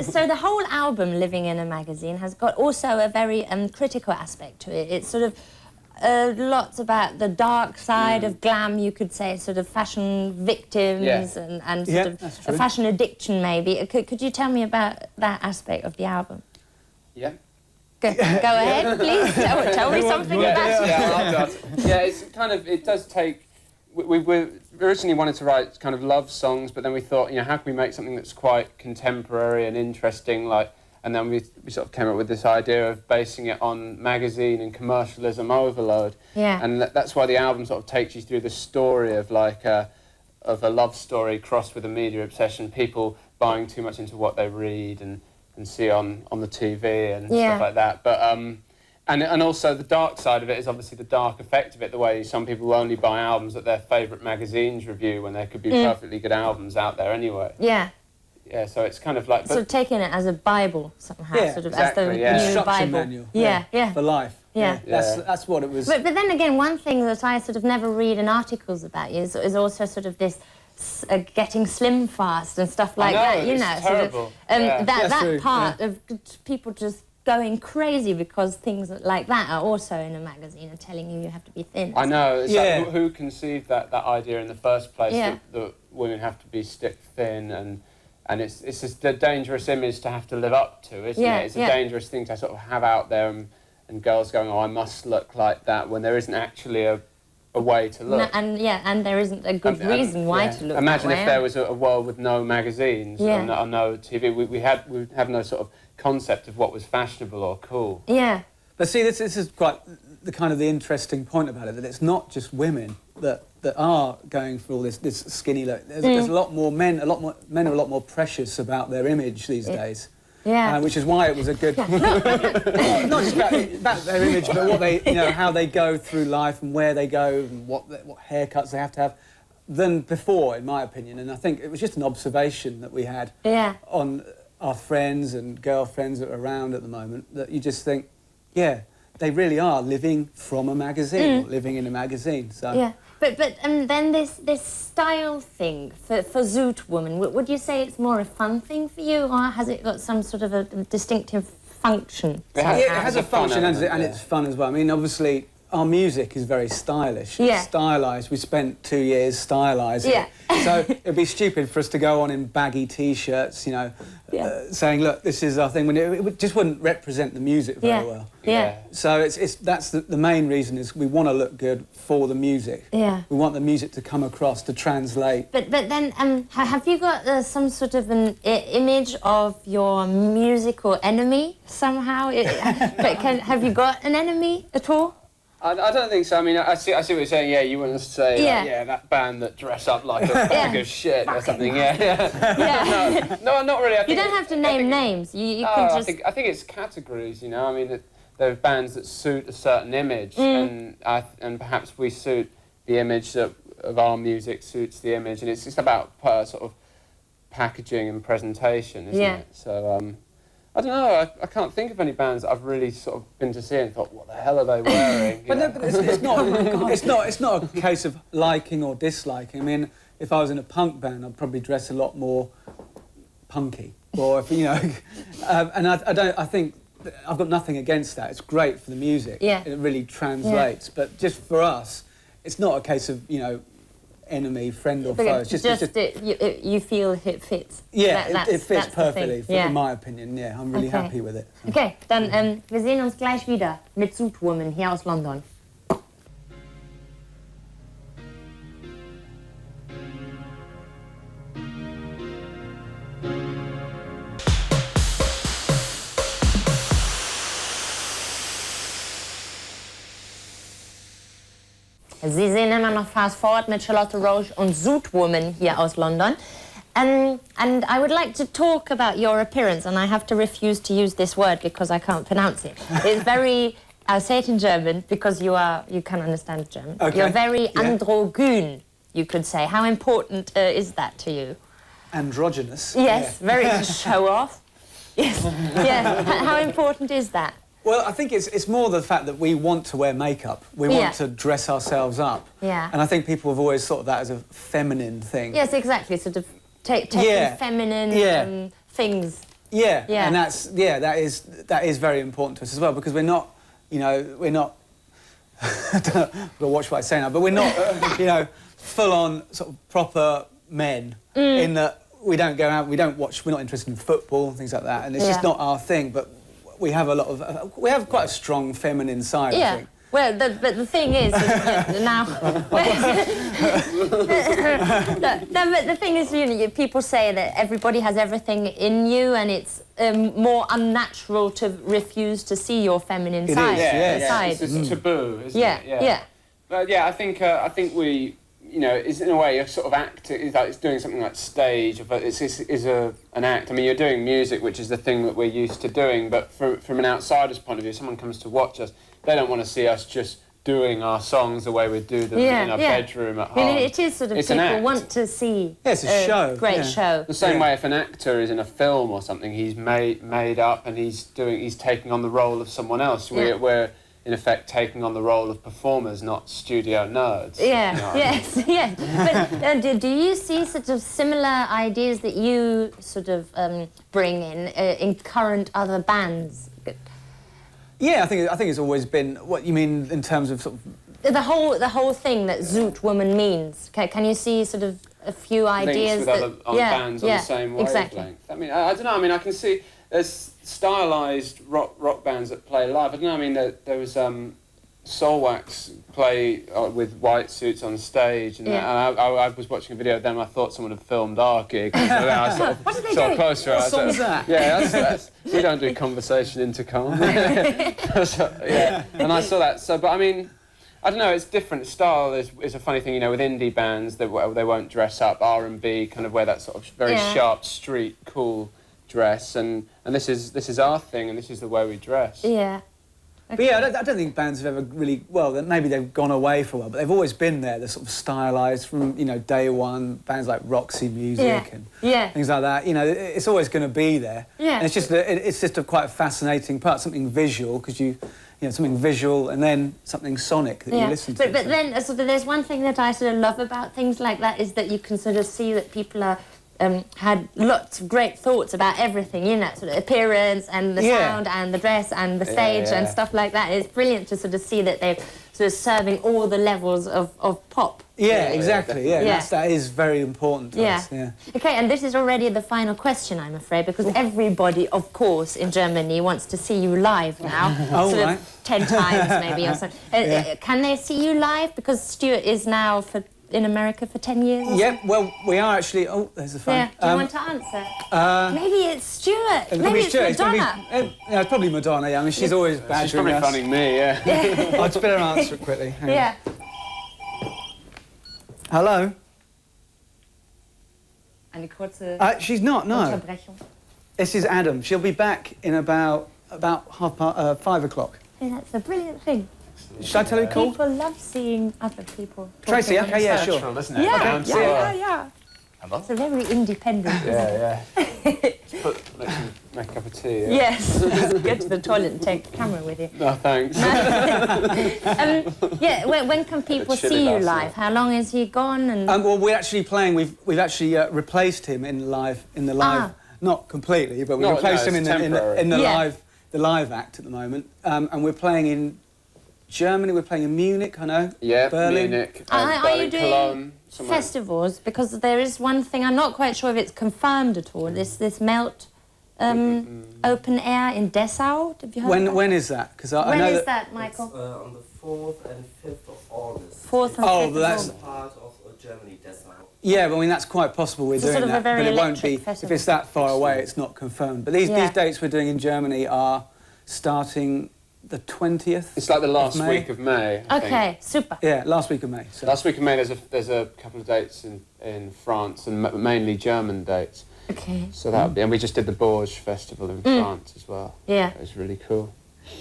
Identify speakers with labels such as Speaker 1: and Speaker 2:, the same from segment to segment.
Speaker 1: So the whole album, Living in a Magazine, has got also a very critical aspect to it. It's sort of lots about the dark side of glam, you could say, sort of fashion victims and sort of a fashion addiction, maybe. Could you tell me about that aaspect of the album?
Speaker 2: Yeah.
Speaker 1: Go ahead, please. Tell me something about it.
Speaker 2: Yeah, it's kind of, it does take... We originally wanted to write kind of love songs, but then we thought, you know, how can we make something that's quite contemporary and interesting, like... And then we sort of came up with this idea of basing it on magazine and commercialism overload. Yeah. And that's why the album sort of takes you through the story of like of a love story crossed with a media obsession, people buying too much into what they read and see on the TV and stuff like that. But and also the dark side of it is obviously the dark effect of it, the way some people only buy albums that their favourite magazines review when there could be perfectly good albums out there anyway.
Speaker 1: Yeah.
Speaker 2: Yeah, so it's kind of like...
Speaker 1: Sort of taking it as a Bible somehow, sort of
Speaker 2: exactly,
Speaker 1: as the new
Speaker 3: instruction
Speaker 1: Bible.
Speaker 3: manual. For life.
Speaker 1: Yeah.
Speaker 3: That's what it was.
Speaker 1: But then again, one thing that I sort of never read in articles about you is also sort of this getting slim fast and stuff like that. You know,
Speaker 2: terrible.
Speaker 1: Sort of, that part of people just going crazy because things like that are also in a magazine and telling you have to be thin.
Speaker 2: I know. It's like, who conceived that idea in the first place that women have to be stick thin and it's just a dangerous image to have to live up to, isn't it? It's a dangerous thing to sort of have out there and girls going, oh, I must look like that, when there isn't actually a way to look.
Speaker 1: No, and there isn't a good reason why to look
Speaker 2: Imagine
Speaker 1: that way.
Speaker 2: if there was a world with no magazines and no TV. We have no sort of concept of what was fashionable or cool.
Speaker 1: Yeah.
Speaker 3: But see, this is quite the kind of the interesting point about it, that it's not just women that are going for all this skinny look. There's a lot more men. Men are a lot more precious about their image these days.
Speaker 1: Yeah.
Speaker 3: Which is why it was a good. Not just about their image, but what they, how they go through life and where they go and what haircuts they have to have, than before, in my opinion. And I think it was just an observation that we had on our friends and girlfriends that are around at the moment, that you just think, yeah, they really are living from a magazine, or living in a magazine. So.
Speaker 1: Yeah. But then this style thing for Zoot Woman, would you say it's more a fun thing for you, or has it got some sort of a distinctive function?
Speaker 3: It has a function and it's fun as well. I mean, obviously, our music is very stylish.
Speaker 1: Yeah.
Speaker 3: It's stylised. We spent 2 years stylising it. So it'd be stupid for us to go on in baggy T-shirts, saying, look, this is our thing, when it just wouldn't represent the music very well.
Speaker 1: Yeah.
Speaker 3: So that's the main reason, is we want to look good for the music.
Speaker 1: Yeah.
Speaker 3: We want the music to come across, to translate.
Speaker 1: But then, have you got some sort of an image of your musical enemy somehow? Have you got an enemy at all?
Speaker 2: I don't think so. I mean, I see what you're saying. Yeah, you wouldn't say, that band that dress up like a bag of shit or something. No, not really.
Speaker 1: You don't have to name names. You can just...
Speaker 2: I think it's categories. I mean, there are bands that suit a certain image, and perhaps we suit the image of our music suits the image, and it's just about sort of packaging and presentation, isn't it? So. I don't know, I can't think of any bands that I've really sort of been to see and thought, what the hell are they wearing?
Speaker 3: But it's not a case of liking or disliking. I mean, if I was in a punk band, I'd probably dress a lot more punky. Or if, and I think I've got nothing against that. It's great for the music.
Speaker 1: Yeah.
Speaker 3: It really translates. But just for us, it's not a case of, enemy, friend or foe. It's
Speaker 1: you feel it fits.
Speaker 3: Yeah, it fits perfectly, in my opinion. Yeah, I'm really happy with it.
Speaker 1: Okay, dann wir sehen uns gleich wieder mit Zoot Woman hier aus London. Sie sehen immer noch Fast Forward mit Charlotte Roche und Zoot Woman hier aus London. And I would like to talk about your appearance, and I have to refuse to use this word because I can't pronounce it. It's very... I'll say it in German because you can understand German.
Speaker 3: Okay.
Speaker 1: You're very androgyn, you could say. How important is that to you?
Speaker 3: Androgynous.
Speaker 1: Yes, very show off. Yes. Yeah. How important is that?
Speaker 3: Well, I think it's more the fact that we want to wear makeup. We want to dress ourselves up.
Speaker 1: Yeah.
Speaker 3: And I think people have always thought of that as a feminine thing.
Speaker 1: Yes, exactly. Sort of taking feminine things.
Speaker 3: Yeah,
Speaker 1: Yeah.
Speaker 3: and that is very important to us as well, because we're not, you know, we're not. I don't know, I've got to watch what I say now, but we're not, you know, full-on sort of proper men in that we don't go out, we don't watch, we're not interested in football and things like that, and it's just not our thing. But we have a lot of, we have quite a strong feminine side, I think.
Speaker 1: Well, but the thing is now. But the thing is, you know, people say that everybody has everything in you, and it's more unnatural to refuse to see your feminine side.
Speaker 2: It's a taboo, isn't it?
Speaker 1: Yeah.
Speaker 2: But yeah, I think we, you know, is in a way a sort of act. It's doing something like stage, but it's an act. I mean, you're doing music, which is the thing that we're used to doing. But from an outsider's point of view, someone comes to watch us, they don't want to see us just doing our songs the way we do them in our bedroom at home.
Speaker 1: I mean, it is sort of people want to see.
Speaker 3: Yeah, it's a show.
Speaker 1: Great show.
Speaker 2: The same way, if an actor is in a film or something, he's made up and he's taking on the role of someone else. We're in effect taking on the role of performers, not studio nerds.
Speaker 1: Yeah,
Speaker 2: you know
Speaker 1: yes. But do you see sort of similar ideas that you sort of bring in current other bands?
Speaker 3: Yeah, I think it's always been. What you mean in terms of sort of
Speaker 1: the whole thing that Zoot Woman means? Can you see sort of a few ideas
Speaker 2: links with other bands on the same wavelength?
Speaker 1: Exactly.
Speaker 2: I mean, I don't know. I mean, I can see there's stylised rock bands that play live. I don't know. I mean, there was Soulwax play with white suits on stage, and I was watching a video of them. I thought someone had filmed our gig. I saw closer.
Speaker 3: What song was that?
Speaker 2: Yeah, that's we don't do conversation intercom. And I saw that. So, but I mean, I don't know. It's different. Style is a funny thing, you know. With indie bands, they won't dress up. R&B kind of wear that sort of very sharp street cool dress, and this is our thing, and this is the way we dress.
Speaker 1: Yeah.
Speaker 3: Okay. But yeah, I don't think bands have ever really, well, maybe they've gone away for a while, but they've always been there. They're sort of stylised from, you know, day one, bands like Roxy Music and things like that. You know, it's always going to be there.
Speaker 1: Yeah.
Speaker 3: And it's just a quite a fascinating part, something visual, because you know, something visual and then something sonic that you listen to.
Speaker 1: But then sort of there's one thing that I sort of love about things like that is that you can sort of see that people are had lots of great thoughts about everything, you know, sort of appearance and the sound and the dress and the stage and stuff like that. It's brilliant to sort of see that they're sort of serving all the levels of pop.
Speaker 3: Yeah, exactly. Yeah, that is very important to us. Yeah.
Speaker 1: Okay, and this is already the final question, I'm afraid, because everybody, of course, in Germany wants to see you live now. Sort of 10 times maybe or something. Can they see you live? Because Stuart is now in America for 10 years?
Speaker 3: Yeah, well, we are actually... Oh, there's the phone.
Speaker 1: Yeah, do you want to answer? Maybe it's Stuart. Maybe it's Madonna.
Speaker 3: It's probably Madonna, yeah. I mean, she's always badgering us.
Speaker 2: She's probably phoning me,
Speaker 3: I'd better answer it quickly.
Speaker 1: Yeah.
Speaker 3: Hello?
Speaker 1: Eine kurze
Speaker 3: she's not, no.
Speaker 1: Unterbrechung.
Speaker 3: This is Adam. She'll be back in about 5 o'clock.
Speaker 1: Hey, that's a brilliant thing.
Speaker 3: Should I tell you called?
Speaker 1: People love seeing other people.
Speaker 3: Tracy, okay, yeah, sure.
Speaker 2: Isn't it?
Speaker 1: Yeah.
Speaker 2: Hello?
Speaker 1: It's a very independent.
Speaker 2: Make a cup of tea. Yeah.
Speaker 1: Yes. Go to the toilet and take the camera with you.
Speaker 2: No, thanks.
Speaker 1: When can people see you live? How long is he gone? And
Speaker 3: well, we're actually playing. We've actually replaced him in the live. Not completely, but we've replaced him in the live act at the moment. And we're playing in Germany. We're playing in Munich. I know.
Speaker 2: Yeah,
Speaker 3: Berlin.
Speaker 2: Munich.
Speaker 1: Are you doing
Speaker 2: Cologne,
Speaker 1: festivals? Because there is one thing I'm not quite sure if it's confirmed at all. This Melt open air in Dessau. Have you heard of that?
Speaker 3: When is that? Because I know
Speaker 1: that, Michael?
Speaker 4: It's, on the 4th and 5th of August.
Speaker 1: 4th and 5th.
Speaker 4: That's part of Germany, Dessau.
Speaker 3: Yeah, but I mean that's quite possible we're doing
Speaker 1: sort of
Speaker 3: that,
Speaker 1: a very
Speaker 3: but it won't be
Speaker 1: festival.
Speaker 3: if it's that far away. It's not confirmed. But these dates we're doing in Germany are starting the 20th.
Speaker 2: It's like the last week of May. I think.
Speaker 1: Super.
Speaker 3: Yeah, last week of May. So.
Speaker 2: Last week of May, there's a couple of dates in France and mainly German dates.
Speaker 1: Okay.
Speaker 2: So and we just did the Bourges Festival in France as well.
Speaker 1: Yeah.
Speaker 2: It was really cool.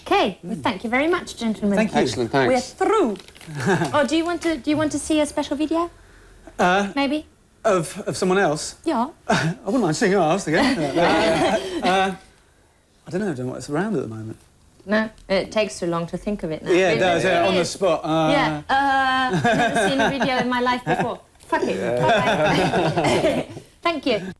Speaker 1: Okay. Well, thank you very much, gentlemen.
Speaker 3: Thank you.
Speaker 2: Excellent. Thanks.
Speaker 1: We're through. Do you want to see a special video? Maybe.
Speaker 3: Of someone else?
Speaker 1: Yeah.
Speaker 3: I wouldn't mind seeing ours again. I don't know what's around at the moment.
Speaker 1: No, it takes too long to think of it now.
Speaker 3: Yeah, it does. On the spot.
Speaker 1: Never seen a video in my life before. Fuck it. Bye-bye. Thank you.